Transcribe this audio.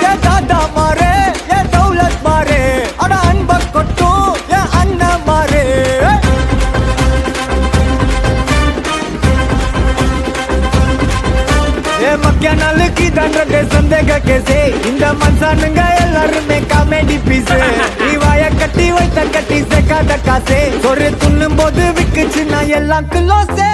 என் தாத்தா மாறு என் தௌலத் மாறு அட அன்ப கொட்டும் என் அண்ணன் மாறு மக்கிய நாளுக்கு தண்டே சந்தேக கேசே இந்த மனுஷனுங்க எல்லாருமே காமெடி பீஸ் நீ வாய கட்டி வைத்த கட்டி சேர்க்காத காசே ஒரு துண்ணும் போது விக்குச்சு நான் எல்லாம் கிலோசே